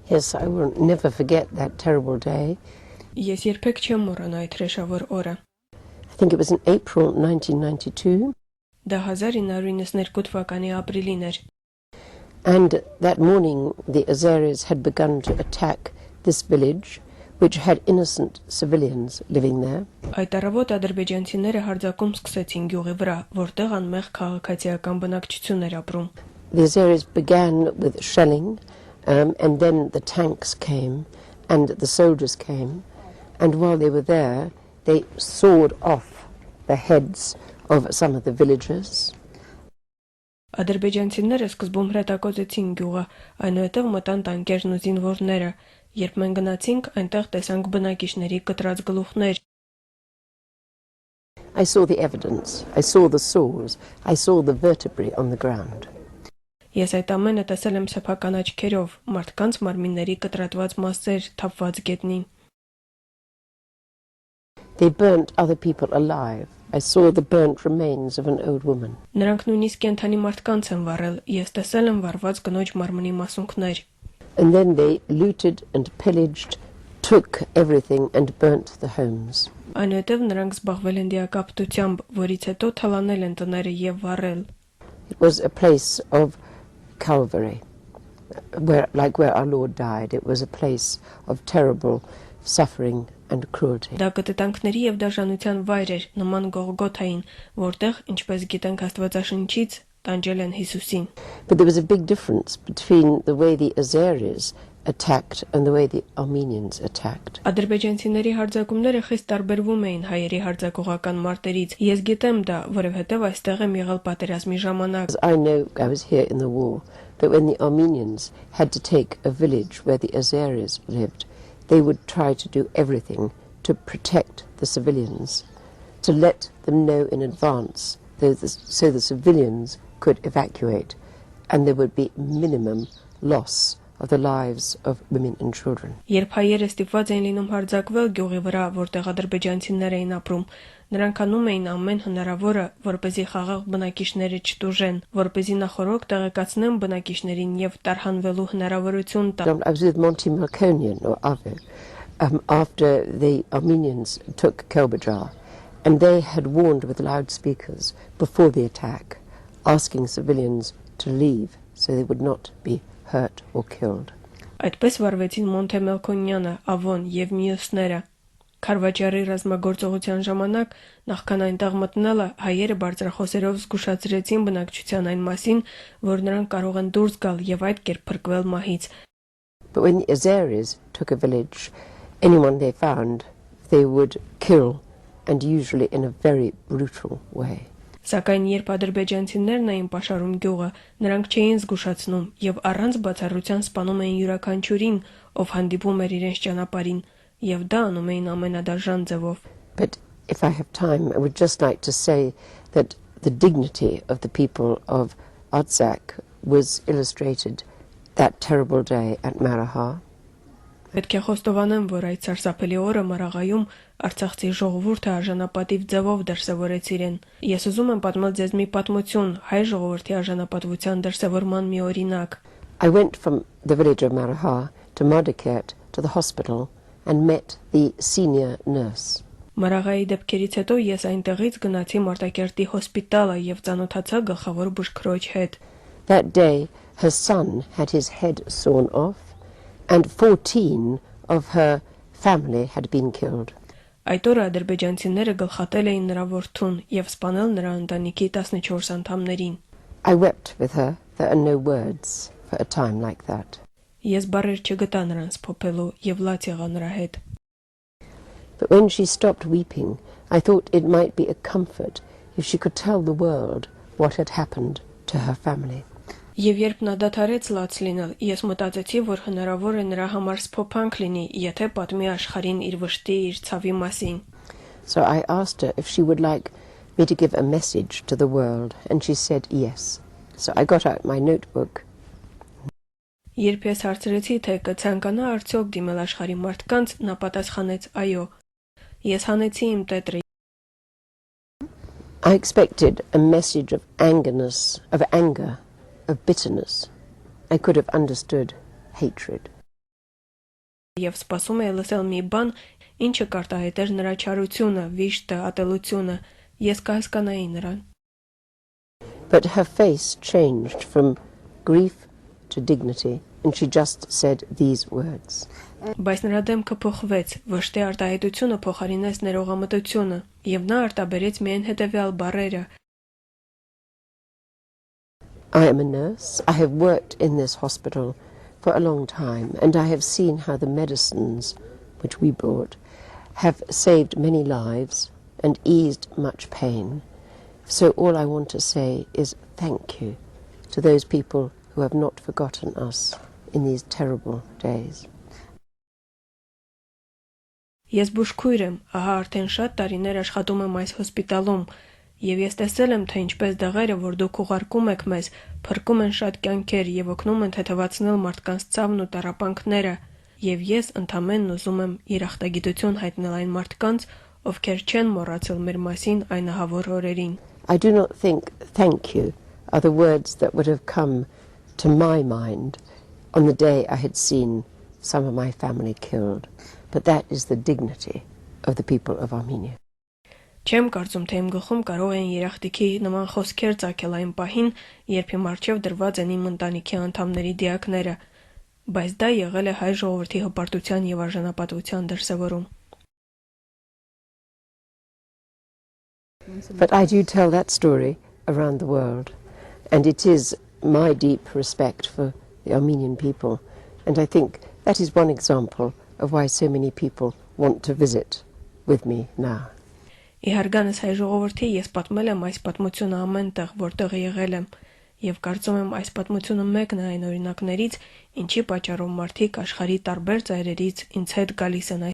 Yes, I will never forget that terrible day. Ես երբեք չեմ մոռանա այդ հրեշավոր օրը։ I think it was in April 1992. Դա 1992 թվականի ապրիլին էր։ And that morning the Azeris had begun to attack this village, which had innocent civilians living there. Այդ առավոտ ադրբեջանցիները հարձակում սկսեցին գյուղի վրա, որտեղ անմեղ քաղաքացիական բնակչություն էր ապրում։ The Azeris began with shelling, and then the tanks came and the soldiers came, and while they were there they sawed off the heads of some of the villagers. Ադրբեջանցիները սկզբում հրետակոծեցին գյուղը, այնուհետև մտան տանկերն ու զինվորները։ Երբ մենք գնացինք, այնտեղ տեսանք բնակիչների կտրած գլուխներ։ I saw the evidence, I saw the saws, I saw the vertebrae on the ground. Ես այդ ամենը տեսել եմ սեփական աչքերով, մարդկանց մարմինների կտրատված մասեր թափված գետնին։ They burnt other people alive. I saw the burnt remains of an old woman. Նրանք նույնիսկ կենդանի մարդկանց են վառել, ես տեսել եմ վառված կնոջ մարմնի մասունքներ։ And then they looted and pillaged, took everything and burnt the homes. Այնուհետև նրանք զբաղվել են դիակապտությամբ, որից հետո թալանել են տները եւ վառել։ It was a place of Calvary, like where our Lord died. It was a place of terrible suffering and cruelty. Դա կտտանքների եւ դաժանության վայր էր, նման Գողգոթային, որտեղ, ինչպես գիտենք Աստվածաշնչից, տանջել են Հիսուսին։ But there was a big difference between the way the Azeris attacked and the way the Armenians attacked. Ադրբեջանցիների հարձակումները խիստ տարբերվում էին հայերի հարձակողական մարտերից։ Ես գիտեմ դա, որովհետև այստեղ եմ եղել պատերազմի ժամանակ։ I know, I was here in the war, that when the Armenians had to take a village where the Azeris lived, they would try to do everything to protect the civilians, to let them know in advance so the civilians could evacuate and there would be minimum loss of the lives of women and children. Երբ հայերը ստիպված էին լինում հարձակվել գյուղի վրա, որտեղ ադրբեջանցիներ էին ապրում, նրանք անում էին ամեն հնարավորը, որպեսզի խաղաղ բնակիչները չտուժեն, որպեսզի նախօրոք տեղեկացնեն բնակիչներին եւ տարհանվելու հնարավորություն տան։ I was with Monty Melkonian or Ave after the Armenians took Kelbajar, and they had warned with loudspeakers before the attack, asking civilians to leave so they would not be hurt or killed. Այդպես վարվեցին Մոնթե Մելքոնյանը, Ավոն եւ մյուսները։ Քարվաճարի ռազմագործողության ժամանակ նախքան այնտեղ մտնելը հայերը բարձրախոսերով զգուշացրեցին բնակչության այն մասին, որ նրանք կարող են դուրս գալ եւ այդ կերպ փրկվել մահից։ But when the Azeris took a village, anyone they found, they would kill, and usually in a very brutal way. Սակայն երբ ադրբեջանցիներն էին պաշարում գյուղը, նրանք չէին զգուշացնում եւ առանց բացառության սպանում էին յուրաքանչյուրին, ով հանդիպում էր իրենց ճանապարհին, եւ դա անում էին ամենադաժան ձևով։ But if I have time, I would just like to say that the dignity of the people of Artsakh was illustrated that terrible day at Maraghar. Պետք է խոստովանեմ, որ այդ սարսափելի օրը Մարաղայում Արցախցի ժողովուրդը արժանապատիվ ձևով դրսևորեց իրեն։ Ես ուզում եմ պատմել ձեզ մի պատմություն հայ ժողովրդի արժանապատվության դրսևորման մի օրինակ։ I went from the village of Maraghar to Maraghar to the hospital and met the senior nurse. Մարաղայի դեպքերից հետո ես այնտեղից գնացի Մարտակերտի հոսպիտալը եւ ծանոթացա գլխավոր բուժքրոջ հետ։ That day her son had his head sawn off and 14 of her family had been killed. Այդ օրը ադրբեջանցիները գլխատել էին նրա որդուն եւ սպանել նրա ընտանիքի 14 անդամներին։ I wept with her. There are no words for a time like that. Ես բառեր չգտա նրանց փոփելու եւ լաց եղա նրա հետ։ But when she stopped weeping, I thought it might be a comfort if she could tell the world what had happened to her family. Եվ երբ նա դադարեց լաց լինել, ես մտածեցի, որ հնարավոր է նրա համար սփոփանք լինի, եթե պատմի աշխարհին իր վշտի, իր ցավի մասին։ So I asked her if she would like me to give a message to the world, and she said yes. So I got out my notebook. Երբ ես հարցրեցի, թե կցանկանա արդյոք դիմել աշխարհի մարդկանց, նա պատասխանեց այո։ Ես հանեցի իմ տետրը։ I expected a message of anger, of bitterness. I could have understood hatred. Եվ սպասում է լսել մի բան, ինչը կարտահայտեր նրա չարությունը, վիշտը, ատելությունը, ես կհասկանայի նրան։ But her face changed from grief to dignity, and she just said these words. Բայց նրա դեմքը փոխվեց, վշտի արտահայտությունը փոխարինեց ներողամտությունը, եւ նա արտաբերեց միայն հետեւյալ բառերը. I am a nurse. I have worked in this hospital for a long time, and I have seen how the medicines which we brought have saved many lives and eased much pain. So all I want to say is thank you to those people who have not forgotten us in these terrible days. Ես բուժքույր եմ, ահա արդեն շատ տարիներ աշխատում եմ այս հոսպիտալում, եւ ես տեսել եմ, թե ինչպես դեղերը, որ դուք ուղարկում եք մեզ, փրկում են շատ կյանքեր եւ օգնում են թեթևացնել մարդկանց ցավն ու տառապանքները, եւ ես ընդամենն ուզում եմ երախտագիտություն հայտնել այն մարդկանց, ովքեր չեն մոռացել մեր մասին այն ահավոր օրերին։ I do not think thank you are the words that would have come to my mind on the day I had seen some of my family killed, but that is the dignity of the people of Armenia. Չեմ կարծում, թե իմ գլխում կարող են երախտիկի նման խոսքեր ծագել այն պահին, երբ իմ առջև դրված են իմ ընտանիքի անդամների դիակները, բայց դա եղել է հայ ժողովրդի հպարտության եւ արժանապատվության դրսեւորում։ But I do tell that story around the world, and it is my deep respect for the Armenian people, and I think that is one example of why so many people want to visit with me now. Իհարգանս հայ ժողովրդի ես պատմել եմ այս պատմությունը ամենտեղ, որտեղ եղել եմ, եւ կարծում եմ այս պատմությունը մեկն է այն օրինակներից, ինչի պատճառով մարդիկ աշխարհի տարբեր ծայրերից ինձ հետ գալիս են